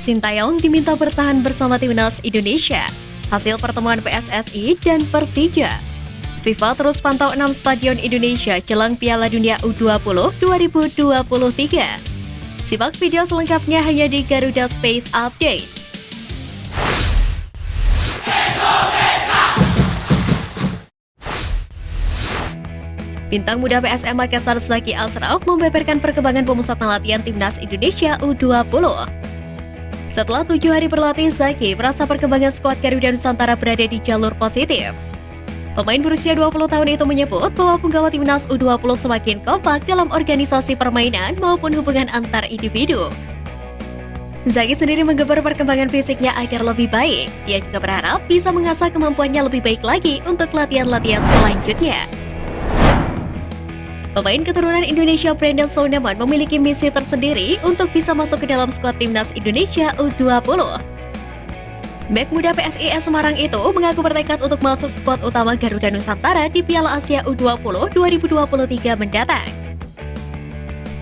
Sintayong diminta bertahan bersama timnas Indonesia. Hasil pertemuan PSSI dan Persija. FIFA terus pantau 6 stadion Indonesia jelang Piala Dunia U20 2023. Simak video selengkapnya hanya di Garuda Space Update. Bintang muda PSM Makassar Zaki Ashraf membeberkan perkembangan pemusatan latihan timnas Indonesia U20. Setelah 7 hari berlatih, Zaki merasa perkembangan skuad Garuda Nusantara berada di jalur positif. Pemain berusia 20 tahun itu menyebut bahwa penggawa timnas U20 semakin kompak dalam organisasi permainan maupun hubungan antar individu. Zaki sendiri menggeber perkembangan fisiknya agar lebih baik. Dia juga berharap bisa mengasah kemampuannya lebih baik lagi untuk latihan-latihan selanjutnya. Pemain keturunan Indonesia Brandon Soneman memiliki misi tersendiri untuk bisa masuk ke dalam skuad timnas Indonesia U20. Bek muda PSIS Semarang itu mengaku bertekad untuk masuk skuad utama Garuda Nusantara di Piala Asia U20 2023 mendatang.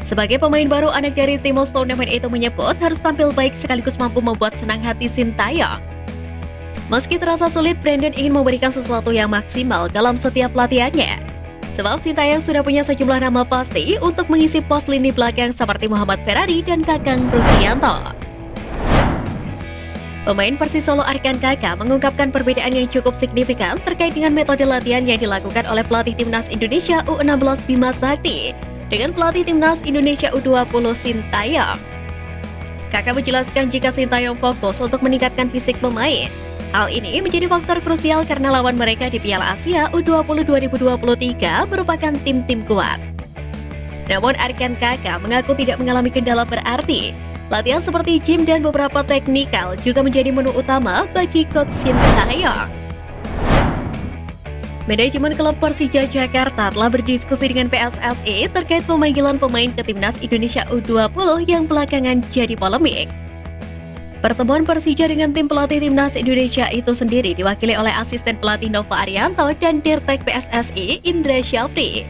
Sebagai pemain baru, anak dari Timo Soneman itu menyebut harus tampil baik sekaligus mampu membuat senang hati Sintayong. Meski terasa sulit, Brandon ingin memberikan sesuatu yang maksimal dalam setiap latihannya. Sebab Sintayong sudah punya sejumlah nama pasti untuk mengisi pos lini belakang seperti Muhammad Ferrari dan Kakang Rudianto. Pemain Persis Solo Arkan Kaka mengungkapkan perbedaan yang cukup signifikan terkait dengan metode latihan yang dilakukan oleh pelatih timnas Indonesia U16 Bima Sakti dengan pelatih timnas Indonesia U20 Sintayong. Kaka menjelaskan jika Sintayong fokus untuk meningkatkan fisik pemain. Hal ini menjadi faktor krusial karena lawan mereka di Piala Asia U20 2023 merupakan tim-tim kuat. Namun Arkan Kaka mengaku tidak mengalami kendala berarti. Latihan seperti gym dan beberapa teknikal juga menjadi menu utama bagi coach Sintayong. Manajemen klub Persija Jakarta telah berdiskusi dengan PSSI terkait pemanggilan pemain ke timnas Indonesia U20 yang belakangan jadi polemik. Pertemuan Persija dengan tim pelatih timnas Indonesia itu sendiri diwakili oleh asisten pelatih Nova Arianto dan Dirtek PSSI Indra Syafri.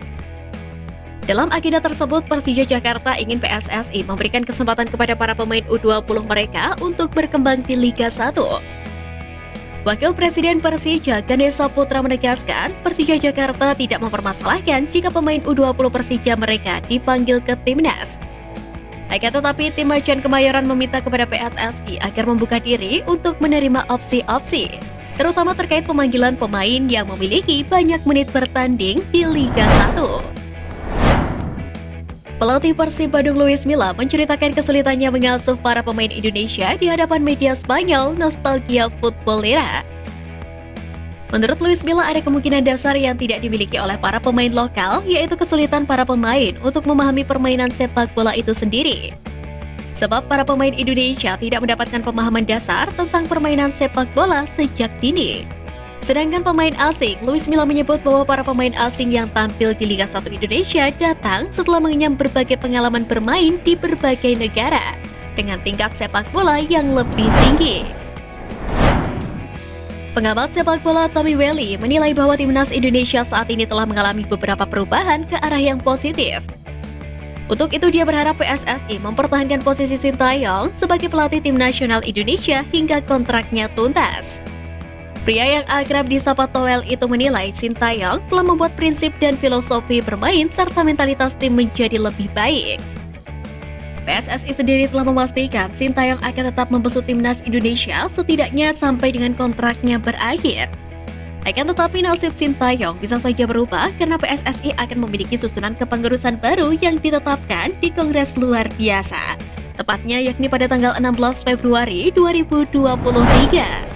Dalam agenda tersebut, Persija Jakarta ingin PSSI memberikan kesempatan kepada para pemain U20 mereka untuk berkembang di Liga 1. Wakil Presiden Persija Ganesha Putra menegaskan, Persija Jakarta tidak mempermasalahkan jika pemain U20 Persija mereka dipanggil ke timnas. Akan tetapi, tim Macan Kemayoran meminta kepada PSSI agar membuka diri untuk menerima opsi-opsi, terutama terkait pemanggilan pemain yang memiliki banyak menit bertanding di Liga 1. Pelatih Persib Bandung Luis Milla menceritakan kesulitannya mengasuh para pemain Indonesia di hadapan media Spanyol Nostalgia Futbolera. Menurut Luis Milla, ada kemungkinan dasar yang tidak dimiliki oleh para pemain lokal, yaitu kesulitan para pemain untuk memahami permainan sepak bola itu sendiri. Sebab para pemain Indonesia tidak mendapatkan pemahaman dasar tentang permainan sepak bola sejak dini. Sedangkan pemain asing, Luis Milla menyebut bahwa para pemain asing yang tampil di Liga 1 Indonesia datang setelah mengenyam berbagai pengalaman bermain di berbagai negara, dengan tingkat sepak bola yang lebih tinggi. Pengamat sepak bola Tommy Welly menilai bahwa timnas Indonesia saat ini telah mengalami beberapa perubahan ke arah yang positif. Untuk itu dia berharap PSSI mempertahankan posisi Sintayong sebagai pelatih tim nasional Indonesia hingga kontraknya tuntas. Pria yang akrab disapa Toel itu menilai Sintayong telah membuat prinsip dan filosofi bermain serta mentalitas tim menjadi lebih baik. PSSI sendiri telah memastikan Sintayong akan tetap membesut timnas Indonesia setidaknya sampai dengan kontraknya berakhir. Akan tetapi nasib Sintayong bisa saja berubah karena PSSI akan memiliki susunan kepengurusan baru yang ditetapkan di Kongres Luar Biasa, tepatnya yakni pada tanggal 16 Februari 2023.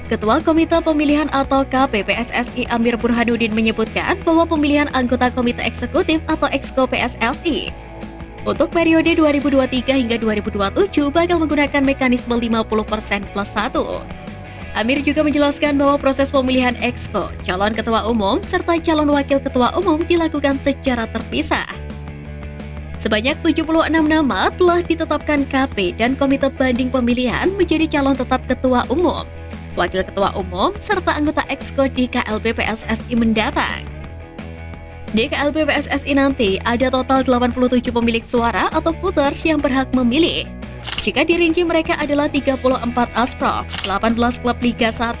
Ketua Komite Pemilihan atau KP PSSI Amir Burhanuddin menyebutkan bahwa pemilihan anggota Komite Eksekutif atau Exco PSSI untuk periode 2023 hingga 2027 bakal menggunakan mekanisme 50% plus 1. Amir juga menjelaskan bahwa proses pemilihan Exco, calon ketua umum, serta calon wakil ketua umum dilakukan secara terpisah. Sebanyak 76 nama telah ditetapkan KP dan Komite Banding Pemilihan menjadi calon tetap ketua umum, wakil ketua umum, serta anggota Exco di KLB PSSI mendatang. Di KLB PSSI nanti ada total 87 pemilik suara atau voters yang berhak memilih. Jika dirinci mereka adalah 34 Asprof, 18 klub Liga 1,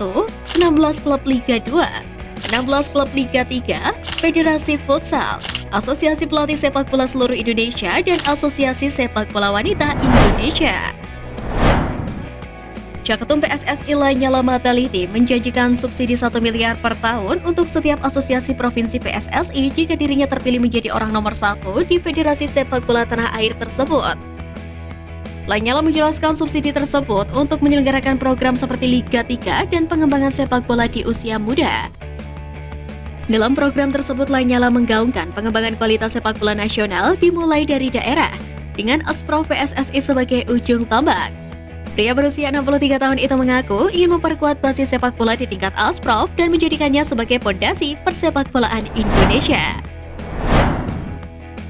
16 klub Liga 2, 16 klub Liga 3, Federasi Futsal, Asosiasi Pelatih Sepak Bola Seluruh Indonesia, dan Asosiasi Sepak Bola Wanita Indonesia. Caketum PSSI Lanyala Mataliti menjanjikan subsidi 1 miliar per tahun untuk setiap asosiasi provinsi PSSI jika dirinya terpilih menjadi orang nomor 1 di Federasi Sepak Bola Tanah Air tersebut. Lanyala menjelaskan subsidi tersebut untuk menyelenggarakan program seperti Liga 3 dan pengembangan sepak bola di usia muda. Dalam program tersebut, Lanyala menggaungkan pengembangan kualitas sepak bola nasional dimulai dari daerah, dengan Asprof PSSI sebagai ujung tombak. Pria berusia 63 tahun itu mengaku ingin memperkuat basis sepak bola di tingkat Asprof dan menjadikannya sebagai pondasi persepak bolaan Indonesia.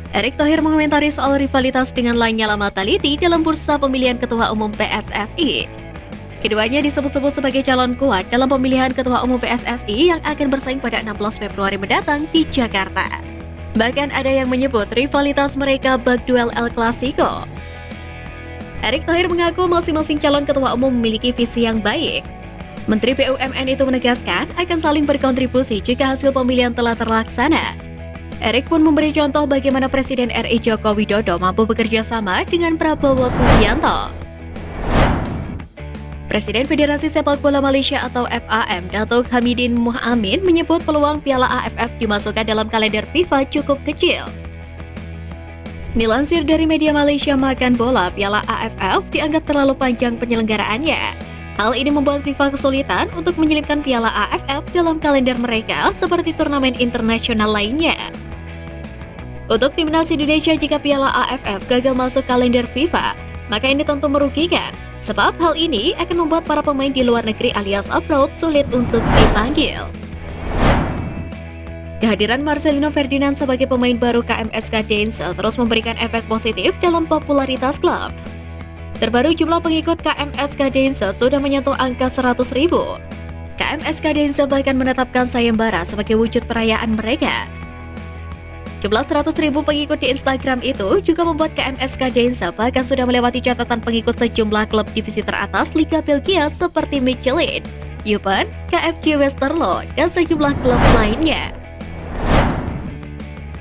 Erick Thohir mengomentari soal rivalitas dengan Lanyala Mataliti dalam bursa pemilihan Ketua Umum PSSI. Keduanya disebut-sebut sebagai calon kuat dalam pemilihan Ketua Umum PSSI yang akan bersaing pada 16 Februari mendatang di Jakarta. Bahkan ada yang menyebut rivalitas mereka bak duel El Clasico. Erick Thohir mengaku masing-masing calon Ketua Umum memiliki visi yang baik. Menteri BUMN itu menegaskan akan saling berkontribusi jika hasil pemilihan telah terlaksana. Erick pun memberi contoh bagaimana Presiden RI Joko Widodo mampu bekerja sama dengan Prabowo Subianto. Presiden Federasi Sepak Bola Malaysia atau FAM, Datuk Hamidin Mohamed menyebut peluang Piala AFF dimasukkan dalam kalender FIFA cukup kecil. Dilansir dari media Malaysia Makan Bola, Piala AFF dianggap terlalu panjang penyelenggaraannya. Hal ini membuat FIFA kesulitan untuk menyelipkan Piala AFF dalam kalender mereka seperti turnamen internasional lainnya. Untuk timnas Indonesia, jika Piala AFF gagal masuk kalender FIFA, maka ini tentu merugikan, sebab hal ini akan membuat para pemain di luar negeri alias abroad sulit untuk dipanggil. Kehadiran Marcelino Ferdinand sebagai pemain baru KMSK Dense terus memberikan efek positif dalam popularitas klub. Terbaru jumlah pengikut KMSK Dense sudah menyentuh angka 100.000. KMSK Dense bahkan menetapkan sayembara sebagai wujud perayaan mereka. Jumlah 100.000 pengikut di Instagram itu juga membuat KMSK Dense bahkan sudah melewati catatan pengikut sejumlah klub divisi teratas Liga Belgia seperti Michelin, Eupen, KFC Westerlo, dan sejumlah klub lainnya.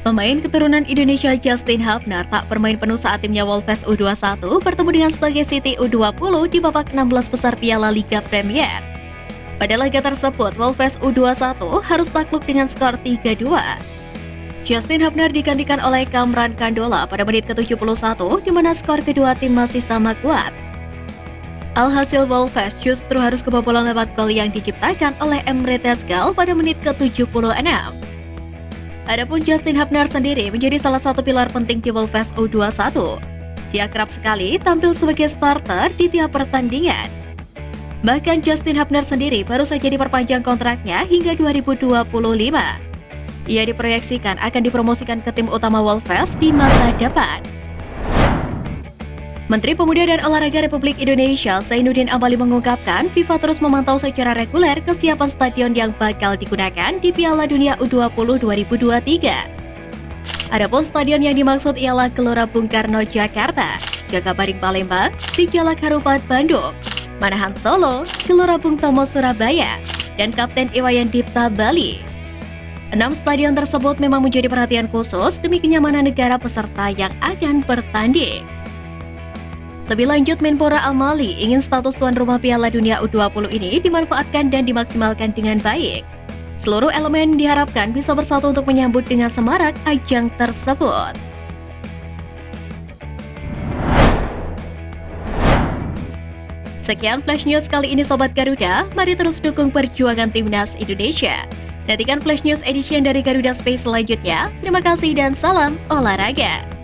Pemain keturunan Indonesia Justin Hubner tak bermain penuh saat timnya Wolves U21 bertemu dengan Stoke City U20 di babak 16 besar Piala Liga Premier. Pada laga tersebut, Wolves U21 harus takluk dengan skor 3-2. Justin Hubner digantikan oleh Kamran Kandola pada menit ke-71 di mana skor kedua tim masih sama kuat. Alhasil Wolves justru harus kebobolan lewat gol yang diciptakan oleh Emre Tezgal pada menit ke-76. Adapun Justin Hubner sendiri menjadi salah satu pilar penting di Wolves U21. Dia kerap sekali tampil sebagai starter di tiap pertandingan. Bahkan Justin Hubner sendiri baru saja diperpanjang kontraknya hingga 2025. Ia diproyeksikan akan dipromosikan ke tim utama Wolves di masa depan. Menteri Pemuda dan Olahraga Republik Indonesia Zainuddin Amali mengungkapkan FIFA terus memantau secara reguler kesiapan stadion yang bakal digunakan di Piala Dunia U20 2023. Adapun stadion yang dimaksud ialah Gelora Bung Karno Jakarta, Jakabaring Palembang, Sijalak Harupat Bandung, Manahan Solo, Gelora Bung Tomo Surabaya, dan Kapten Iwayan Dipta Bali. 6 stadion tersebut memang menjadi perhatian khusus demi kenyamanan negara peserta yang akan bertanding. Lebih lanjut, Menpora Amali ingin status tuan rumah Piala Dunia U20 ini dimanfaatkan dan dimaksimalkan dengan baik. Seluruh elemen diharapkan bisa bersatu untuk menyambut dengan semarak ajang tersebut. Sekian Flash News kali ini Sobat Garuda, mari terus dukung perjuangan Timnas Indonesia. Nantikan Flash News Edition dari Garuda Space selanjutnya. Terima kasih dan salam olahraga.